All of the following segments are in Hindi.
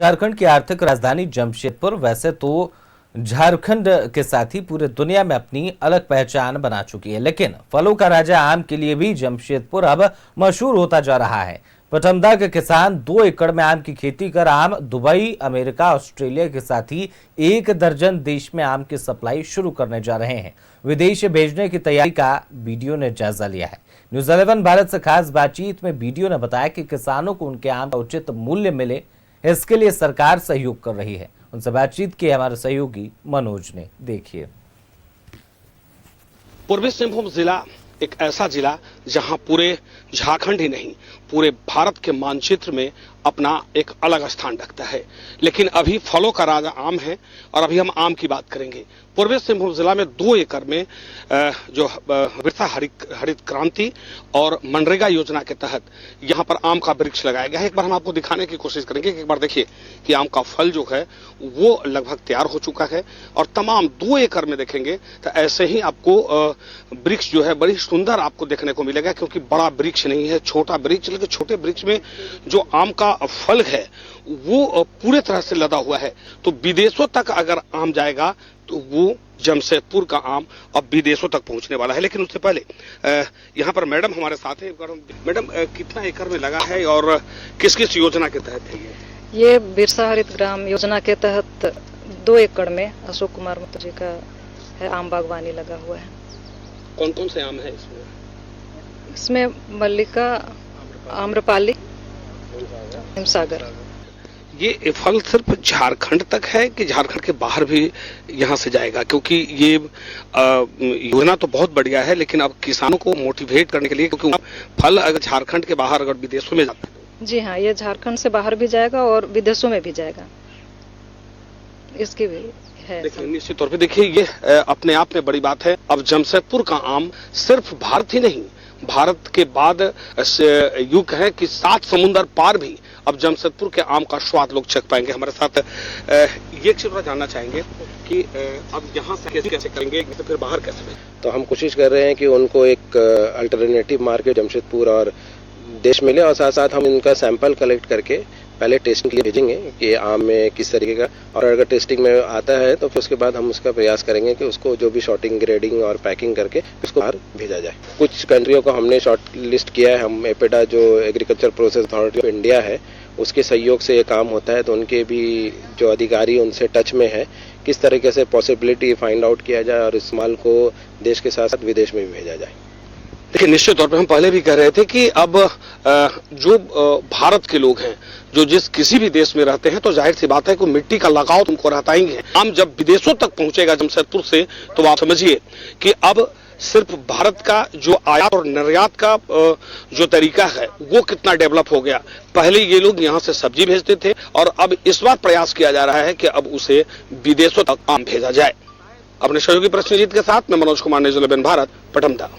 झारखंड की आर्थिक राजधानी जमशेदपुर वैसे तो झारखंड के साथ ही पूरे दुनिया में अपनी अलग पहचान बना चुकी है, लेकिन फलों का राजा आम के लिए भी जमशेदपुर अब मशहूर होता जा रहा है। पटमदा के किसान 2 एकड़ में आम की खेती कर आम दुबई, अमेरिका, ऑस्ट्रेलिया के साथ ही 1 दर्जन देश में आम की सप्लाई शुरू करने जा रहे हैं। विदेश भेजने की तैयारी का बीडीओ ने जायजा लिया है। न्यूज़ 11 भारत से खास बातचीत में बीडीओ ने बताया कि किसानों को उनके आम का उचित मूल्य मिले, इसके लिए सरकार सहयोग कर रही है। उनसे बातचीत की हमारे सहयोगी मनोज ने। देखिए। पूर्वी सिंहभूम जिला एक ऐसा जिला जहां पूरे झारखंड ही नहीं पूरे भारत के मानचित्र में अपना एक अलग स्थान रखता है। लेकिन अभी फलों का राजा आम है और अभी हम आम की बात करेंगे। पूर्वी सिंहभूम जिला में 2 एकड़ में जो बिरसा हरित क्रांति और मनरेगा योजना के तहत यहां पर आम का वृक्ष लगाया गया है। एक बार हम आपको दिखाने की कोशिश करेंगे कि एक बार देखिए कि आम का फल जो है वो लगभग तैयार हो चुका है और तमाम 2 एकड़ में देखेंगे तो ऐसे ही आपको वृक्ष जो है बड़ी सुंदर आपको देखने को मिलेगा, क्योंकि बड़ा वृक्ष नहीं है, छोटा वृक्ष। लेकिन छोटे वृक्ष में जो आम का फल है वो पूरे तरह से लदा हुआ है। तो विदेशों तक अगर आम जाएगा तो वो जमशेदपुर का आम अब विदेशों तक पहुंचने वाला है। लेकिन उससे पहले यहाँ पर मैडम हमारे साथ है। मैडम, कितना एकड़ में लगा है और किस किस योजना के तहत है ये? बिरसा हरित ग्राम योजना के तहत 2 एकड़ में अशोक कुमार मुत्तू जी का है आम बागवानी लगा हुआ है। कौन कौन से आम है इसमें? इसमें मल्लिका, आम्रपाली, हिमसागर। ये फल सिर्फ झारखंड तक है कि झारखंड के बाहर भी यहाँ से जाएगा? क्योंकि ये योजना तो बहुत बढ़िया है, लेकिन अब किसानों को मोटिवेट करने के लिए, क्योंकि फल अगर झारखंड के बाहर अगर विदेशों में जाता है। जी हाँ, ये झारखंड से बाहर भी जाएगा और विदेशों में भी जाएगा। इसकी भी है। देखिए, निश्चित तौर पे देखिए ये अपने आप में बड़ी बात है। अब जमशेदपुर का आम सिर्फ भारत ही नहीं, भारत के बाद यूं कहें कि 7 समुंदर पार भी अब जमशेदपुर के आम का स्वाद लोग चख पाएंगे। हमारे साथ ये चीज जानना चाहेंगे कि अब यहाँ से कैसे करेंगे, तो फिर बाहर कैसे? तो हम कोशिश कर रहे हैं कि उनको एक अल्टरनेटिव मार्केट जमशेदपुर और देश मिले, और साथ साथ हम इनका सैंपल कलेक्ट करके पहले टेस्टिंग के लिए भेजेंगे कि आम में किस तरीके का, और अगर टेस्टिंग में आता है तो फिर उसके बाद हम उसका प्रयास करेंगे कि उसको जो भी शॉर्टिंग, ग्रेडिंग और पैकिंग करके उसको बाहर भेजा जाए। कुछ कंट्रियों को हमने शॉर्ट लिस्ट किया है। हम एपेडा जो agriculture process authority of India है उसके सहयोग से ये काम होता है, तो उनके भी जो अधिकारी उनसे टच में है, किस तरीके से पॉसिबिलिटी फाइंड आउट किया जाए और इस माल को देश के साथ साथ विदेश में भी भेजा जाए। देखिए, निश्चित तौर पे हम पहले भी कह रहे थे कि अब जो भारत के लोग हैं जो किसी भी देश में रहते हैं, तो जाहिर सी बात है कि मिट्टी का लगाव तुमको रहता ही है। आम जब विदेशों तक पहुंचेगा जमशेदपुर से, तो आप समझिए कि अब सिर्फ भारत का जो आयात और निर्यात का जो तरीका है वो कितना डेवलप हो गया। पहले ये लोग यहाँ से सब्जी भेजते थे और अब इस बार प्रयास किया जा रहा है कि अब उसे विदेशों तक आम भेजा जाए। अपने सहयोगी प्रश्नजीत के साथ मैं Manoj Kumar, news 11 Bharat, Patamda.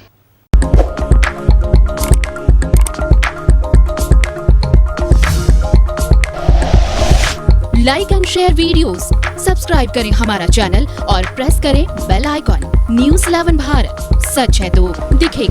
Like and share videos, subscribe करें हमारा चैनल और प्रेस करें बेल आइकॉन। न्यूज़ 11 भारत, सच है तो दिखेगा।